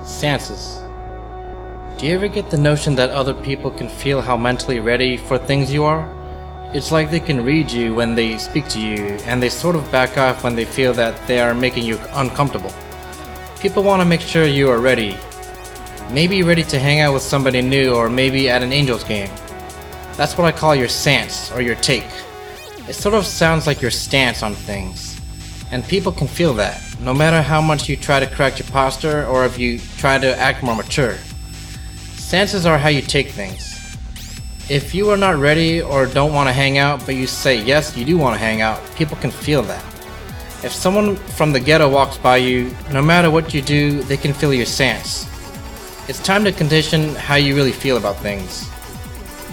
Sances. Do you ever get the notion that other people can feel how mentally ready for things you are? It's like they can read you when they speak to you, and they sort of back off when they feel that they are making you uncomfortable. People want to make sure you are ready. Maybe ready to hang out with somebody new, or maybe at an Angels game. That's what I call your stance, or your take. It sort of sounds like your stance on things. And people can feel that, no matter how much you try to correct your posture or if you try to act more mature. Stances are how you take things. If you are not ready or don't want to hang out, but you say yes, you do want to hang out, people can feel that. If someone from the ghetto walks by you, no matter what you do, they can feel your stance. It's time to condition how you really feel about things.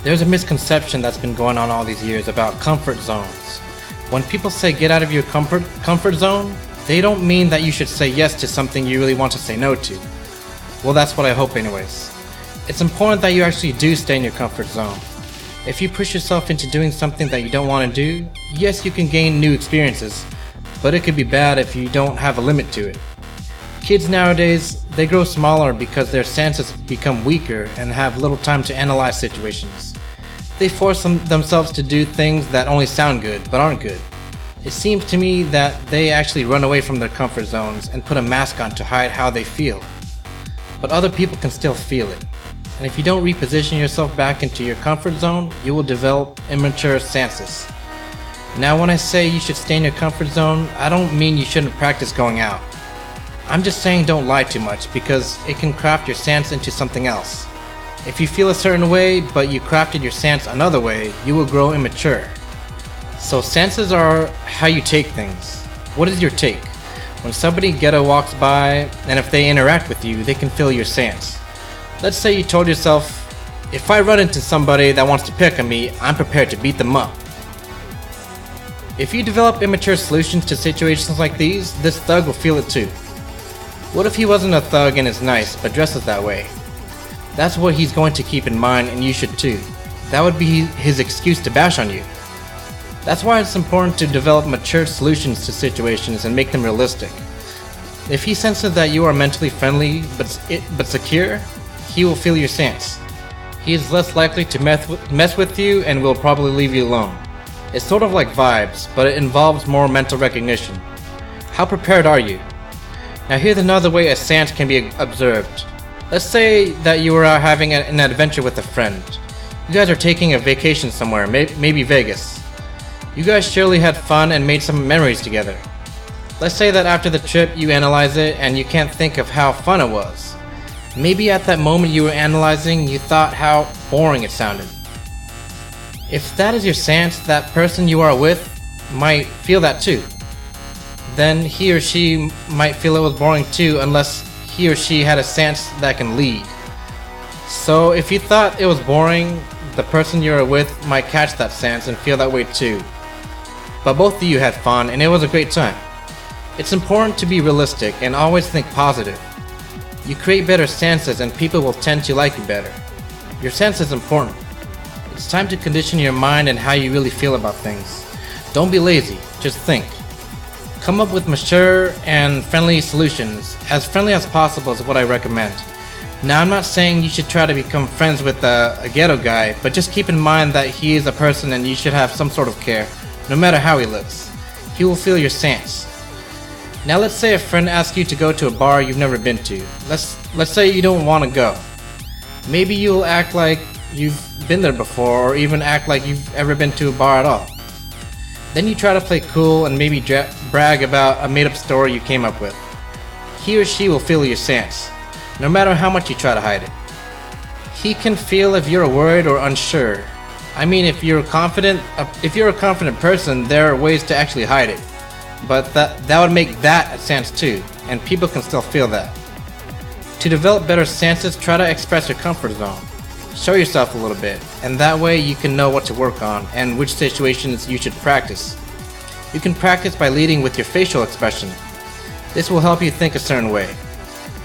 There's a misconception that's been going on all these years about comfort zones. When people say get out of your comfort zone, they don't mean that you should say yes to something you really want to say no to. Well, that's what I hope anyways. It's important that you actually do stay in your comfort zone. If you push yourself into doing something that you don't want to do, yes, you can gain new experiences, but it could be bad if you don't have a limit to it. Kids nowadays, they grow smaller because their senses become weaker and have little time to analyze situations. They force themselves to do things that only sound good, but aren't good. It seems to me that they actually run away from their comfort zones and put a mask on to hide how they feel. But other people can still feel it. And if you don't reposition yourself back into your comfort zone, you will develop immature stances. Now when I say you should stay in your comfort zone, I don't mean you shouldn't practice going out. I'm just saying don't lie too much, because it can craft your stance into something else. If you feel a certain way, but you crafted your stance another way, you will grow immature. So stances are how you take things. What is your take? When somebody ghetto walks by, and if they interact with you, they can feel your stance. Let's say you told yourself, if I run into somebody that wants to pick on me, I'm prepared to beat them up. If you develop immature solutions to situations like these, this thug will feel it too. What if he wasn't a thug and is nice, but dresses that way? That's what he's going to keep in mind, and you should too. That would be his excuse to bash on you. That's why it's important to develop mature solutions to situations and make them realistic. If he senses that you are mentally friendly but secure, he will feel your stance. He is less likely to mess with you and will probably leave you alone. It's sort of like vibes, but it involves more mental recognition. How prepared are you? Now here's another way a stance can be observed. Let's say that you are out having an adventure with a friend. You guys are taking a vacation somewhere, maybe Vegas. You guys surely had fun and made some memories together. Let's say that after the trip you analyze it and you can't think of how fun it was. Maybe at that moment you were analyzing, you thought how boring it sounded. If that is your stance, that person you are with might feel that too. Then he or she might feel it was boring too, unless he or she had a stance that can lead. So if you thought it was boring, the person you are with might catch that stance and feel that way too. But both of you had fun and it was a great time. It's important to be realistic and always think positive. You create better stances and people will tend to like you better. Your stance is important. It's time to condition your mind and how you really feel about things. Don't be lazy, just think. Come up with mature and friendly solutions. As friendly as possible is what I recommend. Now I'm not saying you should try to become friends with a ghetto guy, but just keep in mind that he is a person and you should have some sort of care, no matter how he looks. He will feel your stance. Now let's say a friend asks you to go to a bar you've never been to. Let's say you don't want to go. Maybe you'll act like you've been there before, or even act like you've ever been to a bar at all. Then you try to play cool and maybe brag about a made-up story you came up with. He or she will feel your stance, no matter how much you try to hide it. He can feel if you're worried or unsure. I mean, if you're a confident person, there are ways to actually hide it. But that would make that a stance too, and people can still feel that. To develop better stances, try to express your comfort zone. Show yourself a little bit, and that way you can know what to work on and which situations you should practice. You can practice by leading with your facial expression. This will help you think a certain way.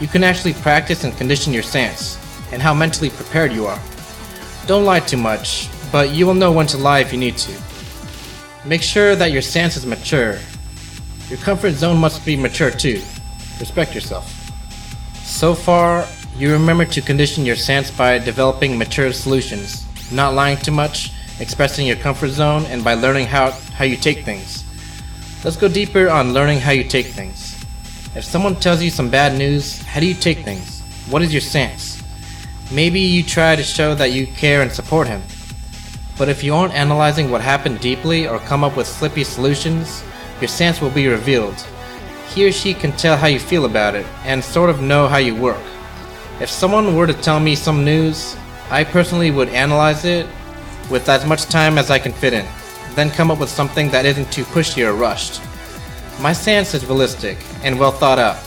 You can actually practice and condition your stance, and how mentally prepared you are. Don't lie too much, but you will know when to lie if you need to. Make sure that your stance is mature. Your comfort zone must be mature too. Respect yourself. So far, you remember to condition your sense by developing mature solutions, not lying too much, expressing your comfort zone, and by learning how you take things. Let's go deeper on learning how you take things. If someone tells you some bad news, how do you take things? What is your stance? Maybe you try to show that you care and support him. But if you aren't analyzing what happened deeply or come up with slippy solutions, your stance will be revealed. He or she can tell how you feel about it and sort of know how you work. If someone were to tell me some news, I personally would analyze it with as much time as I can fit in, then come up with something that isn't too pushy or rushed. My stance is realistic and well thought out.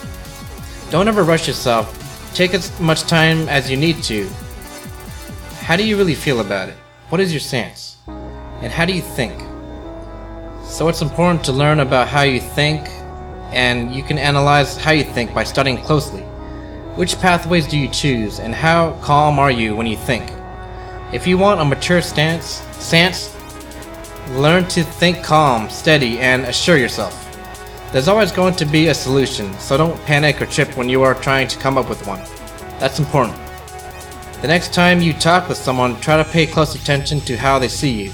Don't ever rush yourself. Take as much time as you need to. How do you really feel about it? What is your stance? And how do you think? So it's important to learn about how you think, and you can analyze how you think by studying closely. Which pathways do you choose, and how calm are you when you think? If you want a mature stance, learn to think calm, steady, and assure yourself. There's always going to be a solution, so don't panic or trip when you are trying to come up with one. That's important. The next time you talk with someone, try to pay close attention to how they see you.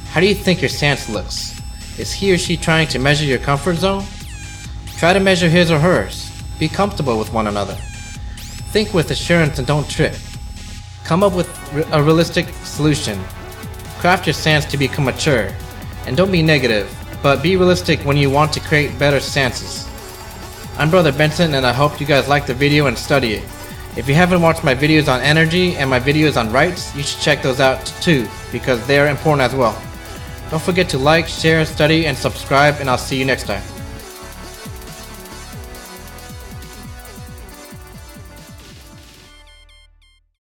How do you think your stance looks? Is he or she trying to measure your comfort zone? Try to measure his or hers. Be comfortable with one another. Think with assurance and don't trip. Come up with a realistic solution. Craft your stance to become mature. And don't be negative, but be realistic when you want to create better stances. I'm Brother Benson, and I hope you guys liked the video and study it. If you haven't watched my videos on energy and my videos on rights, you should check those out too, because they are important as well. Don't forget to like, share, study, and subscribe, and I'll see you next time.